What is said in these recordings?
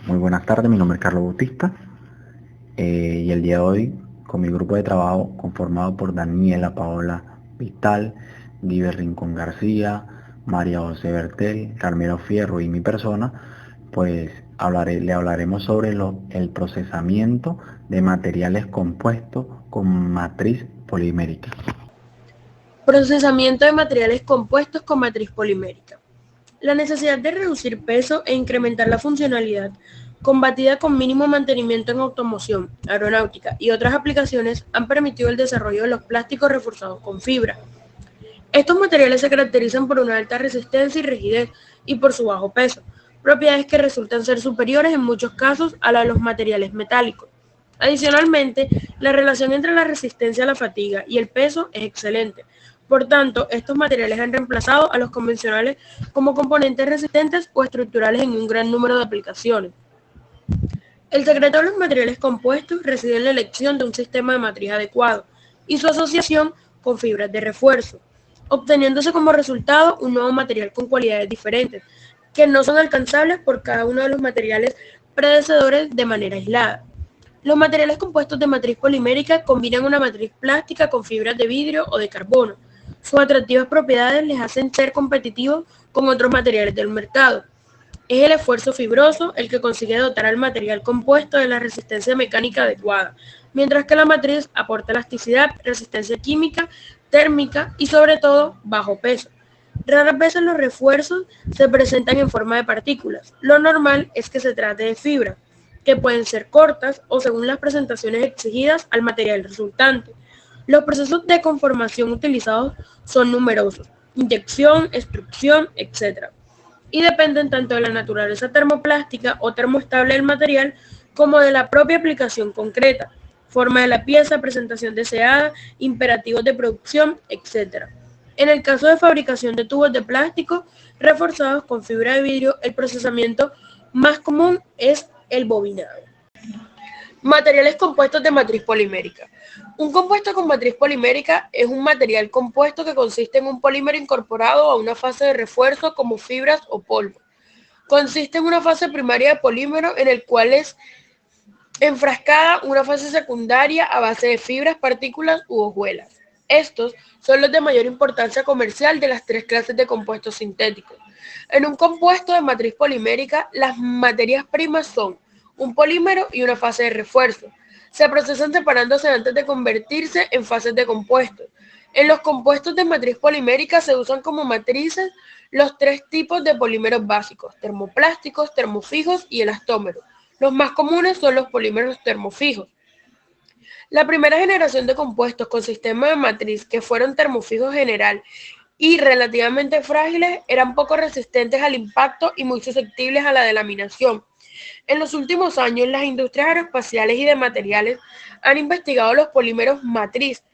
Muy buenas tardes, mi nombre es Carlos Bautista y el día de hoy con mi grupo de trabajo conformado por Daniela Paola Vital, Diver Rincón García, María José Bertel, Carmelo Fierro y mi persona, pues le hablaremos sobre el procesamiento de materiales compuestos con matriz polimérica. Procesamiento de materiales compuestos con matriz polimérica. La necesidad de reducir peso e incrementar la funcionalidad, combatida con mínimo mantenimiento en automoción, aeronáutica y otras aplicaciones, han permitido el desarrollo de los plásticos reforzados con fibra. Estos materiales se caracterizan por una alta resistencia y rigidez y por su bajo peso, propiedades que resultan ser superiores en muchos casos a la de los materiales metálicos. Adicionalmente, la relación entre la resistencia a la fatiga y el peso es excelente. Por tanto, estos materiales han reemplazado a los convencionales como componentes resistentes o estructurales en un gran número de aplicaciones. El secreto de los materiales compuestos reside en la elección de un sistema de matriz adecuado y su asociación con fibras de refuerzo, obteniéndose como resultado un nuevo material con cualidades diferentes, que no son alcanzables por cada uno de los materiales predecesores de manera aislada. Los materiales compuestos de matriz polimérica combinan una matriz plástica con fibras de vidrio o de carbono. Sus atractivas propiedades les hacen ser competitivos con otros materiales del mercado. Es el esfuerzo fibroso el que consigue dotar al material compuesto de la resistencia mecánica adecuada, mientras que la matriz aporta elasticidad, resistencia química, térmica y sobre todo bajo peso. Raras veces los refuerzos se presentan en forma de partículas. Lo normal es que se trate de fibras, que pueden ser cortas o según las presentaciones exigidas al material resultante. Los procesos de conformación utilizados son numerosos: inyección, extrusión, etc. Y dependen tanto de la naturaleza termoplástica o termoestable del material como de la propia aplicación concreta, forma de la pieza, presentación deseada, imperativos de producción, etc. En el caso de fabricación de tubos de plástico reforzados con fibra de vidrio, el procesamiento más común es el bobinado. Materiales compuestos de matriz polimérica. Un compuesto con matriz polimérica es un material compuesto que consiste en un polímero incorporado a una fase de refuerzo como fibras o polvo. Consiste en una fase primaria de polímero en el cual es enfrascada una fase secundaria a base de fibras, partículas u hojuelas. Estos son los de mayor importancia comercial de las tres clases de compuestos sintéticos. En un compuesto de matriz polimérica, las materias primas son un polímero y una fase de refuerzo. Se procesan separándose antes de convertirse en fases de compuestos. En los compuestos de matriz polimérica se usan como matrices los tres tipos de polímeros básicos: termoplásticos, termofijos y elastómeros. Los más comunes son los polímeros termofijos. La primera generación de compuestos con sistema de matriz que fueron termofijos general y relativamente frágiles eran poco resistentes al impacto y muy susceptibles a la delaminación. En los últimos años, las industrias aeroespaciales y de materiales han investigado los polímeros matriz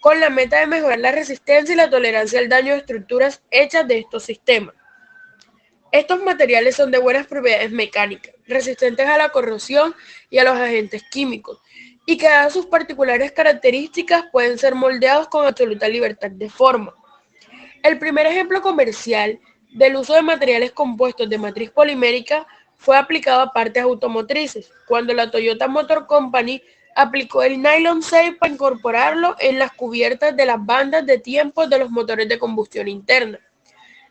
con la meta de mejorar la resistencia y la tolerancia al daño de estructuras hechas de estos sistemas. Estos materiales son de buenas propiedades mecánicas, resistentes a la corrosión y a los agentes químicos, y que dadas sus particulares características pueden ser moldeados con absoluta libertad de forma. El primer ejemplo comercial del uso de materiales compuestos de matriz polimérica fue aplicado a partes automotrices, cuando la Toyota Motor Company aplicó el nylon 6 para incorporarlo en las cubiertas de las bandas de tiempos de los motores de combustión interna.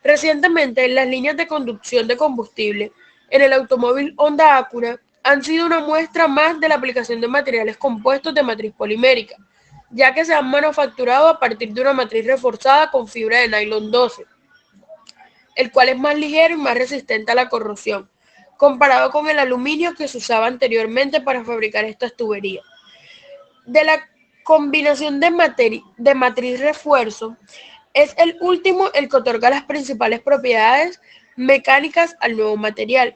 Recientemente, las líneas de conducción de combustible en el automóvil Honda Acura han sido una muestra más de la aplicación de materiales compuestos de matriz polimérica, ya que se han manufacturado a partir de una matriz reforzada con fibra de nylon 12, el cual es más ligero y más resistente a la corrosión, comparado con el aluminio que se usaba anteriormente para fabricar estas tuberías. De la combinación de matriz refuerzo, es el último el que otorga las principales propiedades mecánicas al nuevo material.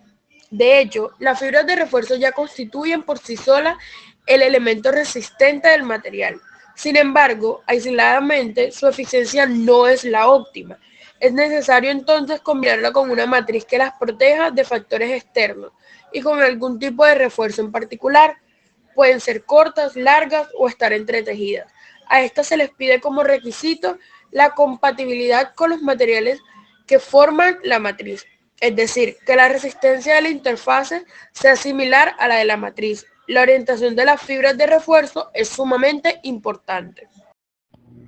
De hecho, las fibras de refuerzo ya constituyen por sí solas el elemento resistente del material. Sin embargo, aisladamente, su eficiencia no es la óptima. Es necesario entonces combinarla con una matriz que las proteja de factores externos y con algún tipo de refuerzo en particular. Pueden ser cortas, largas o estar entretejidas. A estas se les pide como requisito la compatibilidad con los materiales que forman la matriz. es decir, que la resistencia de la interfase sea similar a la de la matriz. La orientación de las fibras de refuerzo es sumamente importante.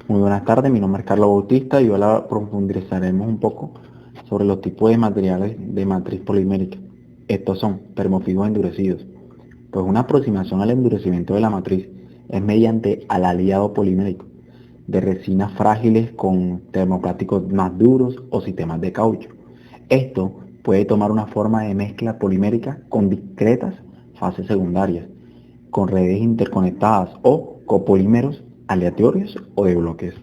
Muy buenas tardes, mi nombre es Carlos Bautista y ahora profundizaremos un poco sobre los tipos de materiales de matriz polimérica. Estos son termofijos endurecidos. Pues una aproximación al endurecimiento de la matriz es mediante al aliado polimérico de resinas frágiles con termoplásticos más duros o sistemas de caucho. Esto puede tomar una forma de mezcla polimérica con discretas fases secundarias, con redes interconectadas o copolímeros aleatorios o de bloques.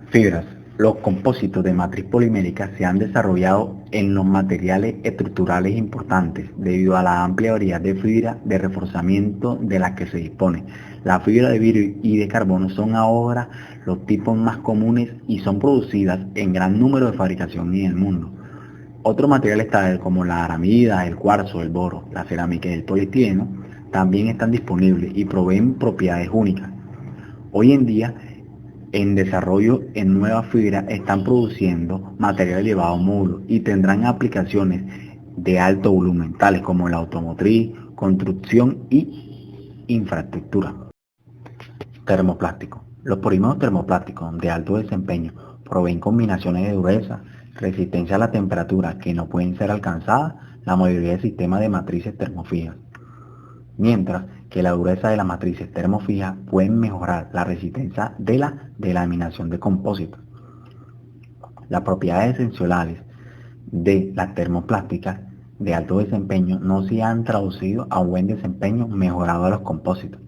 Fibras. Los compósitos de matriz polimérica se han desarrollado en los materiales estructurales importantes debido a la amplia variedad de fibras de reforzamiento de las que se dispone. La fibra de vidrio y de carbono son ahora los tipos más comunes y son producidas en gran número de fabricación en el mundo. Otros materiales tales como la aramida, el cuarzo, el boro, la cerámica y el poliestireno también están disponibles y proveen propiedades únicas. Hoy en día, en desarrollo en nuevas fibras están produciendo material elevado módulo y tendrán aplicaciones de alto volumen, tales como la automotriz, construcción y infraestructura. Termoplástico. Los polímeros termoplásticos de alto desempeño proveen combinaciones de dureza, resistencia a la temperatura que no pueden ser alcanzadas la mayoría de sistemas de matrices termofijas, mientras que la dureza de las matrices termofijas pueden mejorar la resistencia de la delaminación de compósitos. Las propiedades esenciales de las termoplásticas de alto desempeño no se han traducido a un buen desempeño mejorado de los compósitos.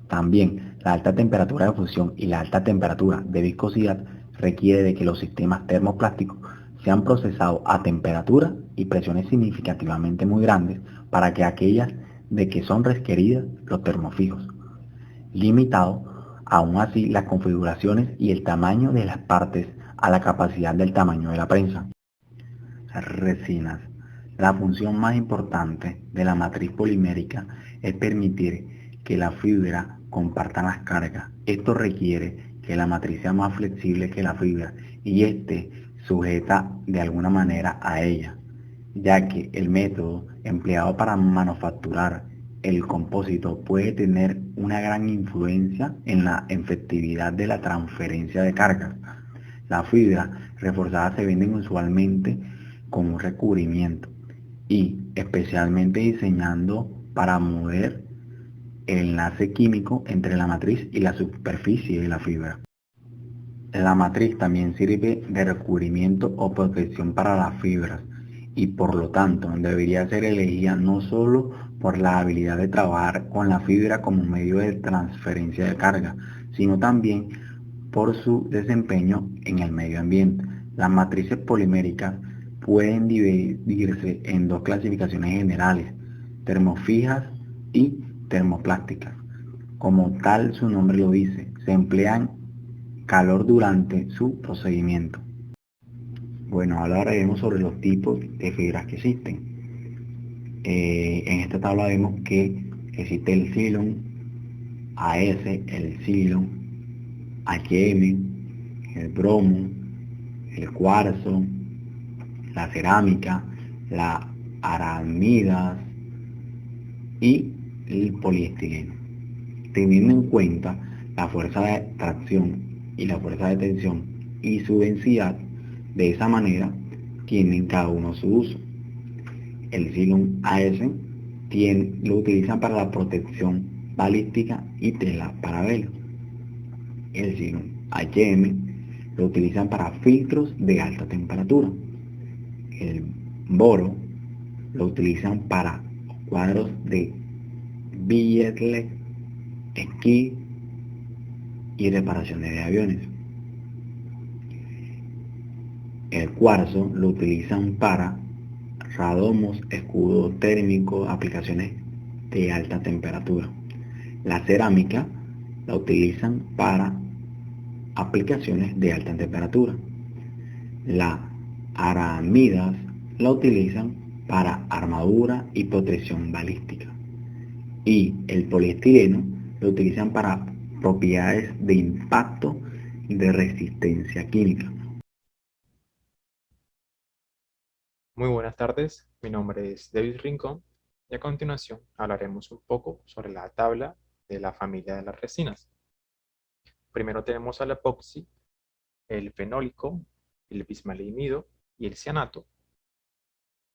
También la alta temperatura de fusión y la alta temperatura de viscosidad requiere de que los sistemas termoplásticos sean procesados a temperaturas y presiones significativamente muy grandes para que aquellas de que son requeridas los termofijos, limitado aún así las configuraciones y el tamaño de las partes a la capacidad del tamaño de la prensa. Resinas. La función más importante de la matriz polimérica es permitir que la fibra comparta las cargas. Esto requiere que la matriz sea más flexible que la fibra y esté sujeta de alguna manera a ella, ya que el método empleado para manufacturar el compósito puede tener una gran influencia en la efectividad de la transferencia de cargas. Las fibras reforzadas se venden usualmente con un recubrimiento y especialmente diseñando para mover el enlace químico entre la matriz y la superficie de la fibra. La matriz también sirve de recubrimiento o protección para las fibras y por lo tanto debería ser elegida no solo por la habilidad de trabajar con la fibra como medio de transferencia de carga, sino también por su desempeño en el medio ambiente. Las matrices poliméricas pueden dividirse en dos clasificaciones generales: termofijas y termoplásticas. Como tal su nombre lo dice, se emplean calor durante su procedimiento. Bueno, ahora hablaremos sobre los tipos de fibras que existen. En esta tabla vemos que existe el silón, AS, el silón, HM, el bromo, el cuarzo, la cerámica, la aramidas y el poliestireno. Teniendo en cuenta la fuerza de tracción y la fuerza de tensión y su densidad, de esa manera tienen cada uno su uso. El silón AS lo utilizan para la protección balística y tela para velas. El silón HM lo utilizan para filtros de alta temperatura. El boro lo utilizan para cuadros de billetes, esquí y reparaciones de aviones. El cuarzo lo utilizan para radomos, escudos térmicos, aplicaciones de alta temperatura. La cerámica la utilizan para aplicaciones de alta temperatura. La aramidas la utilizan para armadura y protección balística. Y el poliestireno lo utilizan para propiedades de impacto y de resistencia química. Muy buenas tardes, mi nombre es David Rincón y a continuación hablaremos un poco sobre la tabla de la familia de las resinas. Primero tenemos al epoxi, el fenólico, el bismaleimido y el cianato.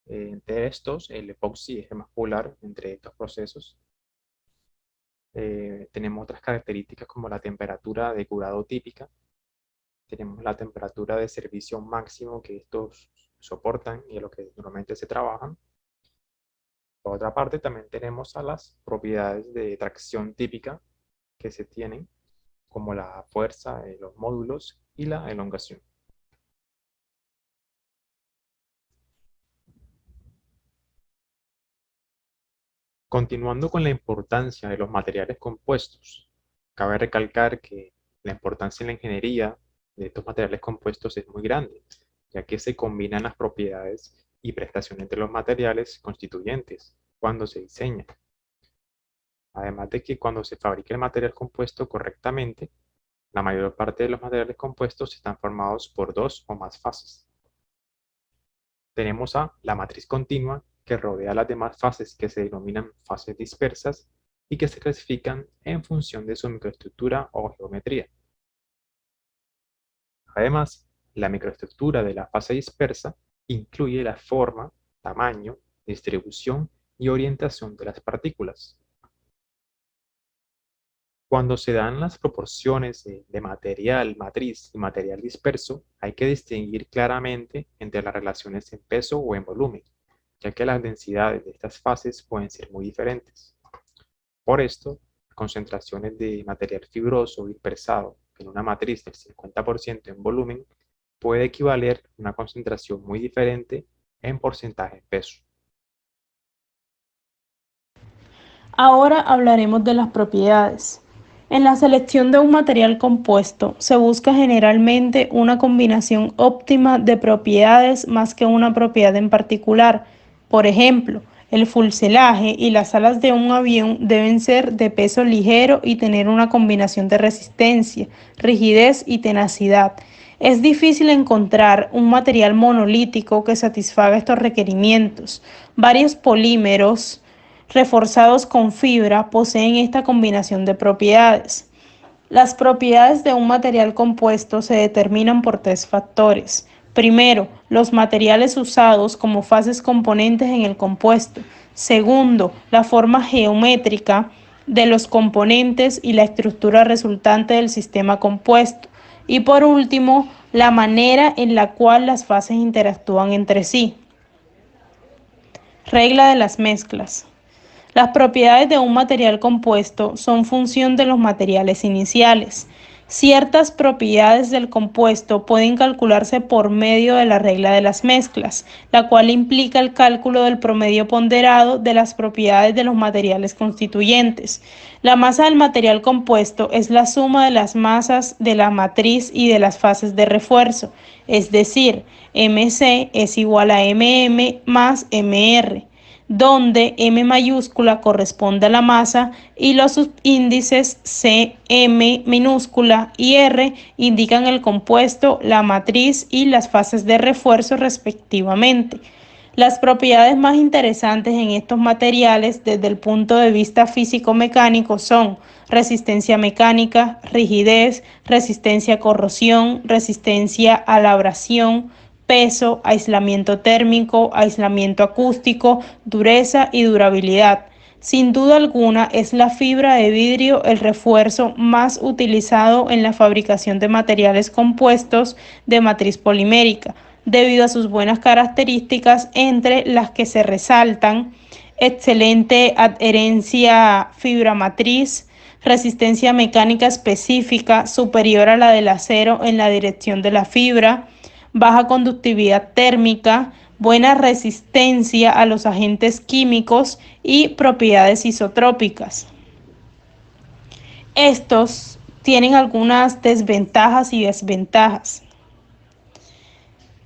Entre estos, el epoxi es el más popular entre estos procesos. Tenemos otras características como la temperatura de curado típica. Tenemos la temperatura de servicio máximo que estos soportan y a lo que normalmente se trabajan. Por otra parte, también tenemos a las propiedades de tracción típica que se tienen, como la fuerza, los módulos y la elongación. Continuando con la importancia de los materiales compuestos, cabe recalcar que la importancia en la ingeniería de estos materiales compuestos es muy grande, ya que se combinan las propiedades y prestaciones de los materiales constituyentes cuando se diseña. Además de que cuando se fabrica el material compuesto correctamente, la mayor parte de los materiales compuestos están formados por dos o más fases. Tenemos a la matriz continua que rodea las demás fases que se denominan fases dispersas y que se clasifican en función de su microestructura o geometría. Además, la microestructura de la fase dispersa incluye la forma, tamaño, distribución y orientación de las partículas. Cuando se dan las proporciones de material matriz y material disperso, hay que distinguir claramente entre las relaciones en peso o en volumen, ya que las densidades de estas fases pueden ser muy diferentes. Por esto, concentraciones de material fibroso dispersado en una matriz del 50% en volumen puede equivaler a una concentración muy diferente en porcentaje en peso. Ahora hablaremos de las propiedades. En la selección de un material compuesto se busca generalmente una combinación óptima de propiedades más que una propiedad en particular. Por ejemplo, el fuselaje y las alas de un avión deben ser de peso ligero y tener una combinación de resistencia, rigidez y tenacidad. Es difícil encontrar un material monolítico que satisfaga estos requerimientos. Varios polímeros reforzados con fibra poseen esta combinación de propiedades. Las propiedades de un material compuesto se determinan por tres factores. Primero, los materiales usados como fases componentes en el compuesto. Segundo, la forma geométrica de los componentes y la estructura resultante del sistema compuesto. Y por último, la manera en la cual las fases interactúan entre sí. Regla de las mezclas. Las propiedades de un material compuesto son función de los materiales iniciales. Ciertas propiedades del compuesto pueden calcularse por medio de la regla de las mezclas, la cual implica el cálculo del promedio ponderado de las propiedades de los materiales constituyentes. La masa del material compuesto es la suma de las masas de la matriz y de las fases de refuerzo, es decir, MC es igual a MM más MR, donde M mayúscula corresponde a la masa y los subíndices C, M minúscula y R indican el compuesto, la matriz y las fases de refuerzo respectivamente. Las propiedades más interesantes en estos materiales desde el punto de vista físico-mecánico son resistencia mecánica, rigidez, resistencia a corrosión, resistencia a la abrasión, peso, aislamiento térmico, aislamiento acústico, dureza y durabilidad. Sin duda alguna es la fibra de vidrio el refuerzo más utilizado en la fabricación de materiales compuestos de matriz polimérica, debido a sus buenas características, entre las que se resaltan excelente adherencia fibra matriz, resistencia mecánica específica superior a la del acero en la dirección de la fibra, baja conductividad térmica, buena resistencia a los agentes químicos y propiedades isotrópicas. Estos tienen algunas desventajas y desventajas.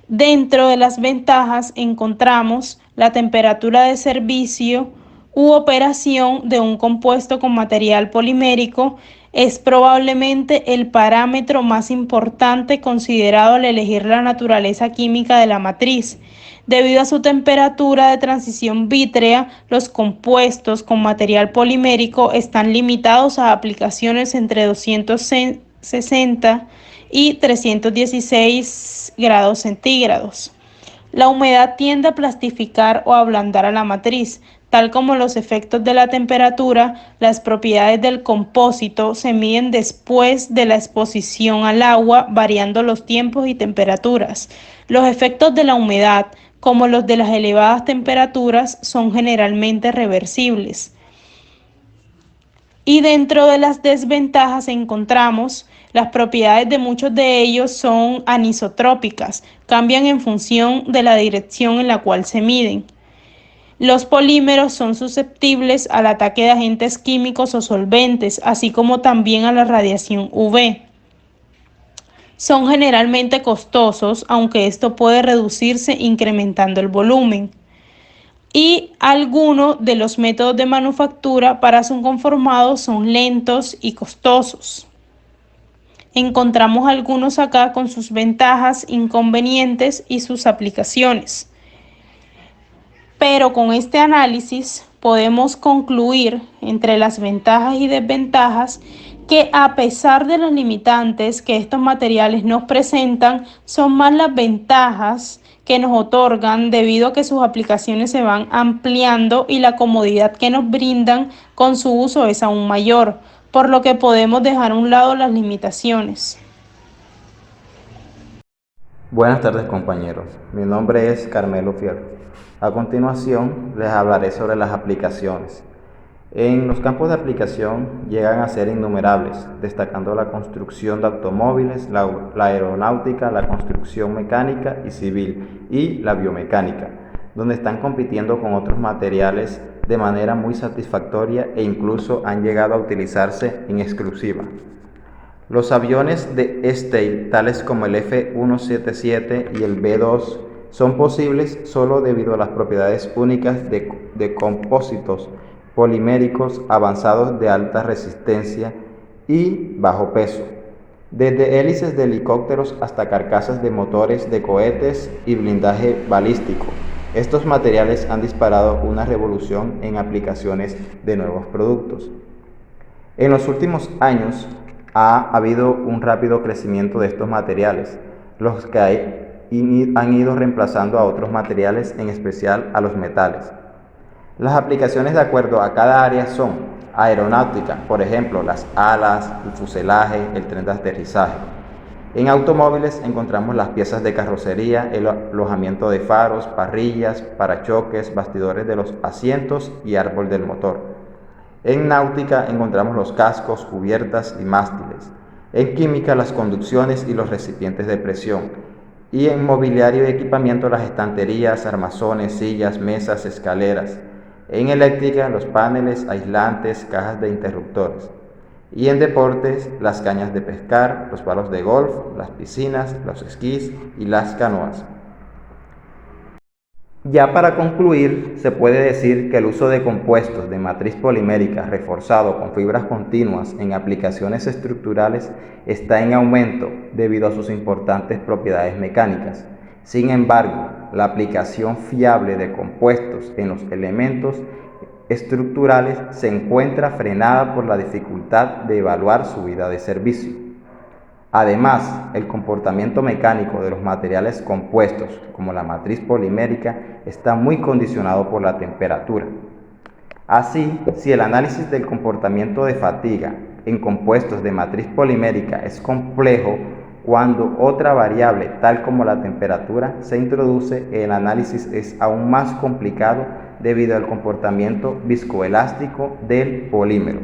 Dentro de las ventajas encontramos la temperatura de servicio u operación de un compuesto con material polimérico es probablemente el parámetro más importante considerado al elegir la naturaleza química de la matriz. Debido a su temperatura de transición vítrea, los compuestos con material polimérico están limitados a aplicaciones entre 260 y 316 grados centígrados. La humedad tiende a plastificar o ablandar a la matriz. Tal como los efectos de la temperatura, las propiedades del compósito se miden después de la exposición al agua, variando los tiempos y temperaturas. Los efectos de la humedad, como los de las elevadas temperaturas, son generalmente reversibles. Y dentro de las desventajas encontramos las propiedades de muchos de ellos son anisotrópicas, cambian en función de la dirección en la cual se miden. Los polímeros son susceptibles al ataque de agentes químicos o solventes, así como también a la radiación UV. Son generalmente costosos, aunque esto puede reducirse incrementando el volumen. Y algunos de los métodos de manufactura para su conformado son lentos y costosos. Encontramos algunos acá con sus ventajas, inconvenientes y sus aplicaciones. Pero con este análisis podemos concluir entre las ventajas y desventajas que a pesar de los limitantes que estos materiales nos presentan, son más las ventajas que nos otorgan debido a que sus aplicaciones se van ampliando y la comodidad que nos brindan con su uso es aún mayor, por lo que podemos dejar a un lado las limitaciones. Buenas tardes compañeros, mi nombre es Carmelo Fierro. A continuación les hablaré sobre las aplicaciones. En los campos de aplicación llegan a ser innumerables, destacando la construcción de automóviles, la aeronáutica, la construcción mecánica y civil y la biomecánica, donde están compitiendo con otros materiales de manera muy satisfactoria e incluso han llegado a utilizarse en exclusiva. Los aviones de Este, tales como el F-177 y el B-2, son posibles solo debido a las propiedades únicas de compósitos poliméricos avanzados de alta resistencia y bajo peso, desde hélices de helicópteros hasta carcasas de motores de cohetes y blindaje balístico. Estos materiales han disparado una revolución en aplicaciones de nuevos productos. En los últimos años ha habido un rápido crecimiento de estos materiales, los que han ido reemplazando a otros materiales, en especial a los metales. Las aplicaciones de acuerdo a cada área son aeronáutica, por ejemplo, las alas, el fuselaje, el tren de aterrizaje. En automóviles encontramos las piezas de carrocería, el alojamiento de faros, parrillas, parachoques, bastidores de los asientos y árbol del motor. En náutica encontramos los cascos, cubiertas y mástiles. En química, las conducciones y los recipientes de presión. Y en mobiliario y equipamiento, las estanterías, armazones, sillas, mesas, escaleras. En eléctrica, los paneles, aislantes, cajas de interruptores. Y en deportes, las cañas de pescar, los palos de golf, las piscinas, los esquís y las canoas. Ya para concluir, se puede decir que el uso de compuestos de matriz polimérica reforzado con fibras continuas en aplicaciones estructurales está en aumento debido a sus importantes propiedades mecánicas. Sin embargo, la aplicación fiable de compuestos en los elementos estructurales se encuentra frenada por la dificultad de evaluar su vida de servicio. Además, el comportamiento mecánico de los materiales compuestos, como la matriz polimérica, está muy condicionado por la temperatura. Así, si el análisis del comportamiento de fatiga en compuestos de matriz polimérica es complejo, cuando otra variable, tal como la temperatura, se introduce, el análisis es aún más complicado debido al comportamiento viscoelástico del polímero.